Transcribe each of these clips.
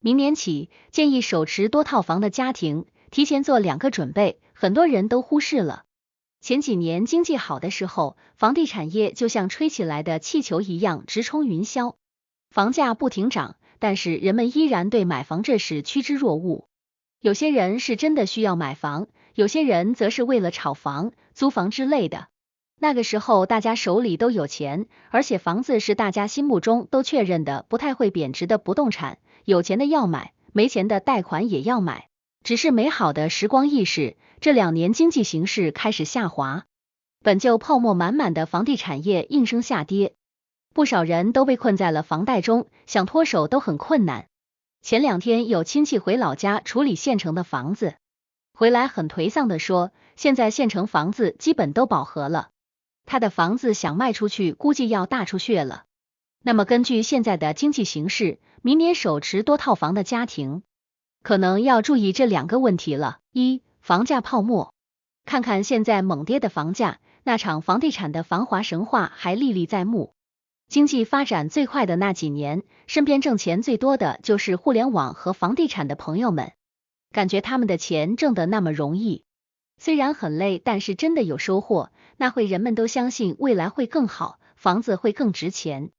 明年起，建议手持多套房的家庭提前做2个准备，很多人都忽视了。前几年经济好的时候，房地产业就像吹起来的气球一样直冲云霄，房价不停涨，但是人们依然对买房这事趋之若鹜。有些人是真的需要买房，有些人则是为了炒房、租房之类的。那个时候大家手里都有钱，而且房子是大家心目中都确认的不太会贬值的不动产，有钱的要买，没钱的贷款也要买。只是美好的时光易逝，这2年经济形势开始下滑，本就泡沫满满的房地产业应声下跌，不少人都被困在了房贷中，想脱手都很困难。前2天有亲戚回老家处理县城的房子，回来很颓丧的说，现在县城房子基本都饱和了，他的房子想卖出去估计要大出血了。那么根据现在的经济形势，明年手持多套房的家庭可能要注意这2个问题了。1、房价泡沫。看看现在猛跌的房价，那场房地产的繁华神话还历历在目。经济发展最快的那几年，身边挣钱最多的就是互联网和房地产的朋友们，感觉他们的钱挣得那么容易，虽然很累，但是真的有收获，那会人们都相信未来会更好，房子会更值钱。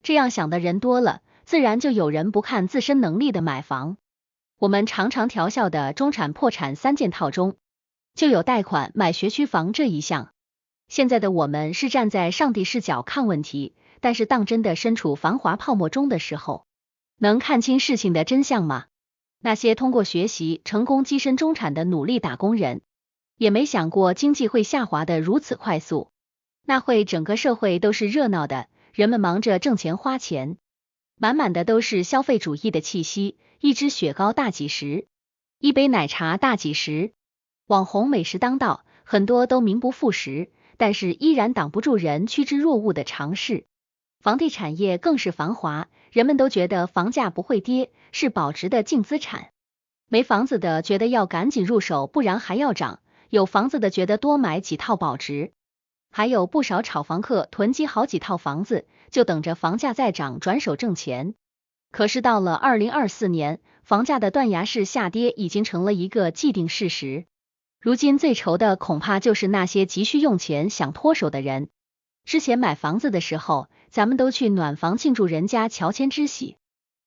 这样想的人多了，自然就有人不看自身能力的买房。我们常常调笑的中产破产3件套中，就有贷款买学区房这一项。现在的我们是站在上帝视角看问题，但是当真的身处繁华泡沫中的时候，能看清事情的真相吗？那些通过学习成功跻身中产的努力打工人，也没想过经济会下滑的如此快速。那会整个社会都是热闹的，人们忙着挣钱花钱，满满的都是消费主义的气息，一支雪糕大几十，一杯奶茶大几十，网红美食当道，很多都名不副实，但是依然挡不住人趋之若鹜的尝试。房地产业更是繁华，人们都觉得房价不会跌，是保值的净资产。没房子的觉得要赶紧入手，不然还要涨，有房子的觉得多买几套保值。还有不少炒房客囤积好几套房子，就等着房价再涨转手挣钱。可是到了2024年，房价的断崖式下跌已经成了一个既定事实。如今最愁的恐怕就是那些急需用钱想脱手的人。之前买房子的时候，咱们都去暖房庆祝人家乔迁之喜，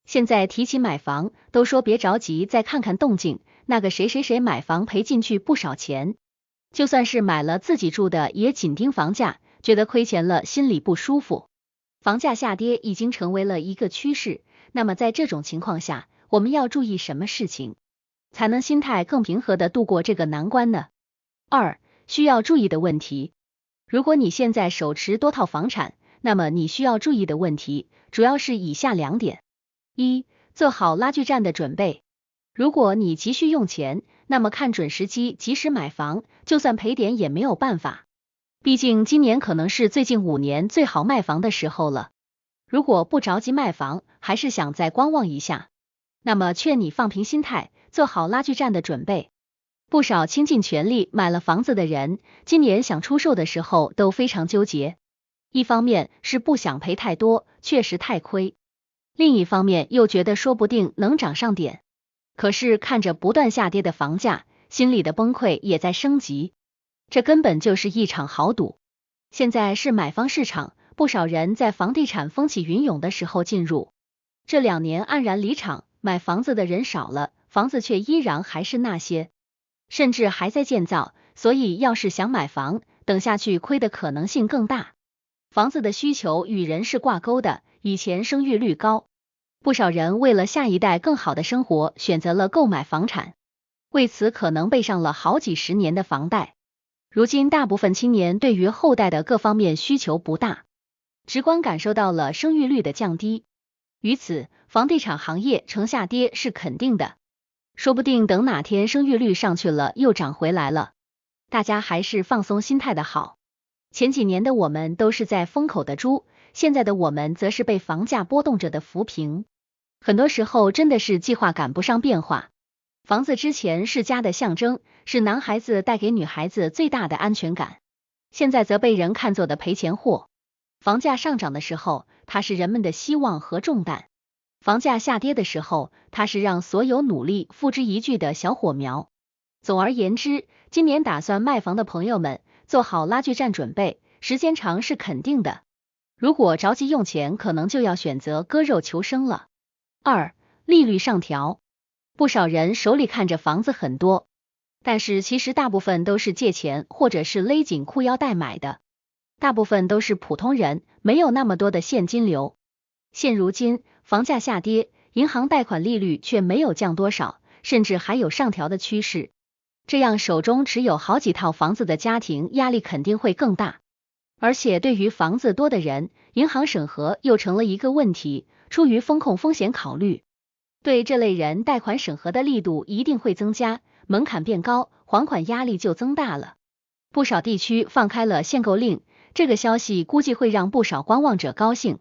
现在提起买房，都说别着急，再看看动静，那个谁谁谁买房赔进去不少钱，就算是买了自己住的，也紧盯房价，觉得亏钱了，心里不舒服。房价下跌已经成为了一个趋势，那么在这种情况下，我们要注意什么事情，才能心态更平和的度过这个难关呢？2、需要注意的问题。如果你现在手持多套房产，那么你需要注意的问题主要是以下2点。1、做好拉锯战的准备。如果你急需用钱，那么看准时机及时买房，就算赔点也没有办法。毕竟今年可能是最近5年最好卖房的时候了。如果不着急卖房，还是想再观望一下，那么劝你放平心态，做好拉锯战的准备。不少倾尽全力买了房子的人，今年想出售的时候都非常纠结。一方面是不想赔太多，确实太亏；另一方面又觉得说不定能涨上点。可是看着不断下跌的房价，心里的崩溃也在升级。这根本就是一场豪赌。现在是买方市场，不少人在房地产风起云涌的时候进入，这2年黯然离场，买房子的人少了，房子却依然还是那些，甚至还在建造，所以要是想买房，等下去亏的可能性更大。房子的需求与人是挂钩的，以前生育率高，不少人为了下一代更好的生活，选择了购买房产，为此可能背上了好几十年的房贷。如今大部分青年对于后代的各方面需求不大，直观感受到了生育率的降低，于此房地产行业呈下跌是肯定的，说不定等哪天生育率上去了又涨回来了，大家还是放松心态的好。前几年的我们都是在风口的猪，现在的我们则是被房价波动着的浮萍，很多时候真的是计划赶不上变化。房子之前是家的象征，是男孩子带给女孩子最大的安全感，现在则被人看作的赔钱货。房价上涨的时候，它是人们的希望和重担，房价下跌的时候，它是让所有努力付之一炬的小火苗。总而言之，今年打算卖房的朋友们，做好拉锯战准备，时间长是肯定的。如果着急用钱，可能就要选择割肉求生了。二、利率上调。不少人手里看着房子很多，但是其实大部分都是借钱或者是勒紧裤腰带买的，大部分都是普通人，没有那么多的现金流。现如今房价下跌，银行贷款利率却没有降多少，甚至还有上调的趋势。这样手中持有好几套房子的家庭压力肯定会更大。而且对于房子多的人，银行审核又成了一个问题，出于风控风险考虑，对这类人贷款审核的力度一定会增加，门槛变高，还款压力就增大了。不少地区放开了限购令，这个消息估计会让不少观望者高兴，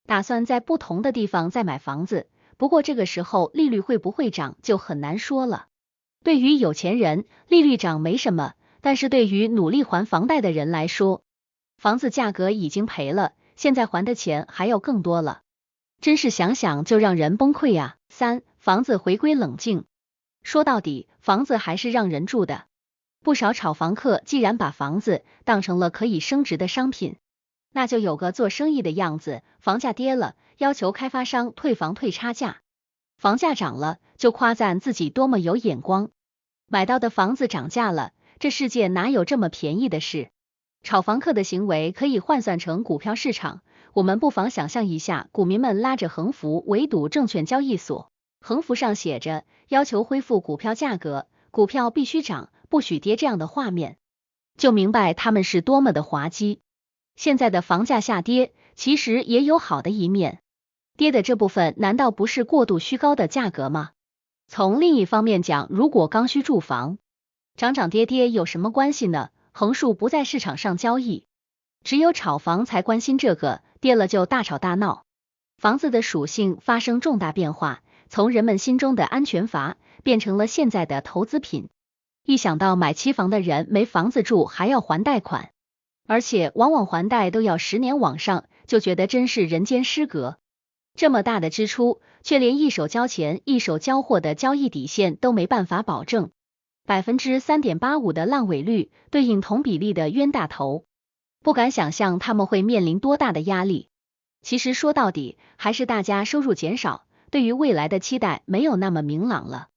打算在不同的地方再买房子。不过这个时候利率会不会涨就很难说了。对于有钱人，利率涨没什么，但是对于努力还房贷的人来说，房子价格已经赔了，现在还的钱还要更多了，真是想想就让人崩溃啊。三、房子回归冷静。说到底，房子还是让人住的。不少炒房客既然把房子当成了可以升值的商品，那就有个做生意的样子，房价跌了，要求开发商退房退差价；房价涨了，就夸赞自己多么有眼光。买到的房子涨价了，这世界哪有这么便宜的事？炒房客的行为可以换算成股票市场，我们不妨想象一下，股民们拉着横幅围堵证券交易所，横幅上写着要求恢复股票价格，股票必须涨，不许跌这样的画面，就明白他们是多么的滑稽。现在的房价下跌，其实也有好的一面，跌的这部分难道不是过度虚高的价格吗？从另一方面讲，如果刚需住房，涨涨跌跌有什么关系呢？横竖不在市场上交易，只有炒房才关心这个，跌了就大吵大闹。房子的属性发生重大变化，从人们心中的安全阀变成了现在的投资品。一想到买期房的人没房子住还要还贷款，而且往往还贷都要10年往上，就觉得真是人间失格。这么大的支出，却连一手交钱一手交货的交易底线都没办法保证。3.85%的烂尾率对应同比例的冤大头，不敢想象他们会面临多大的压力。其实说到底，还是大家收入减少，对于未来的期待没有那么明朗了。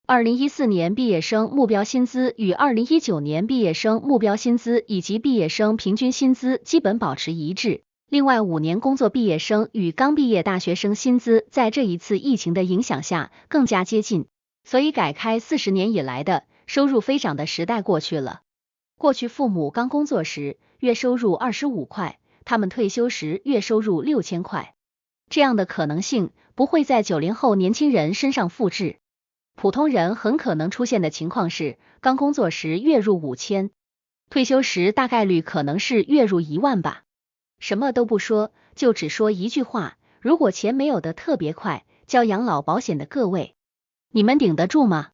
2014年毕业生目标薪资与2019年毕业生目标薪资以及毕业生平均薪资基本保持一致。另外5年工作毕业生与刚毕业大学生薪资在这一次疫情的影响下更加接近，所以改开40年以来的收入飞涨的时代过去了。过去父母刚工作时月收入25块，他们退休时月收入6000块，这样的可能性不会在90后年轻人身上复制。普通人很可能出现的情况是，刚工作时月入5000，退休时大概率可能是月入1万吧。什么都不说，就只说一句话，如果钱没有的特别快，交养老保险的各位，你们顶得住吗？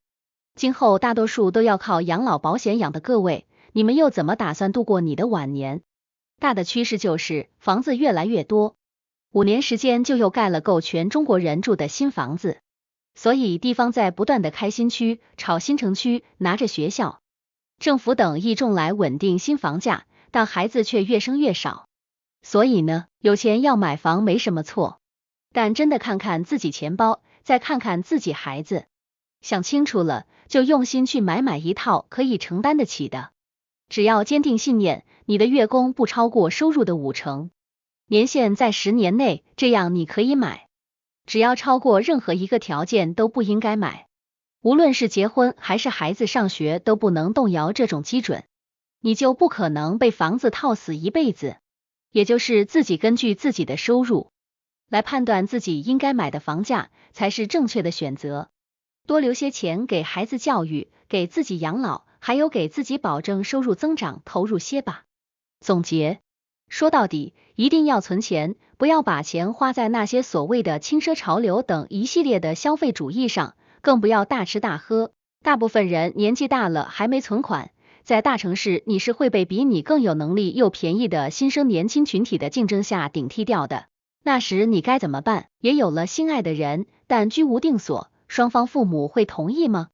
今后大多数都要靠养老保险养的各位，你们又怎么打算度过你的晚年？大的趋势就是房子越来越多，5年时间就又盖了够全中国人住的新房子，所以地方在不断的开新区、炒新城区，拿着学校、政府等一众来稳定新房价，但孩子却越生越少。所以呢，有钱要买房没什么错，但真的看看自己钱包，再看看自己孩子，想清楚了，就用心去买一套可以承担得起的。只要坚定信念，你的月供不超过收入的50%，年限在10年内，这样你可以买。只要超过任何一个条件都不应该买。无论是结婚还是孩子上学都不能动摇这种基准，你就不可能被房子套死一辈子。也就是自己根据自己的收入来判断自己应该买的房价才是正确的选择。多留些钱给孩子教育，给自己养老，还有给自己保证收入增长投入些吧。总结，说到底，一定要存钱，不要把钱花在那些所谓的轻奢潮流等一系列的消费主义上，更不要大吃大喝。大部分人年纪大了还没存款，在大城市你是会被比你更有能力又便宜的新生年轻群体的竞争下顶替掉的。那时你该怎么办？也有了心爱的人，但居无定所，双方父母会同意吗？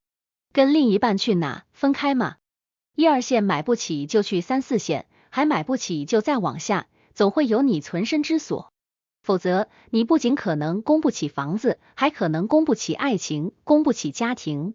跟另一半去哪？分开吗？一二线买不起就去三四线，还买不起就再往下，总会有你存身之所。否则，你不仅可能供不起房子，还可能供不起爱情，供不起家庭。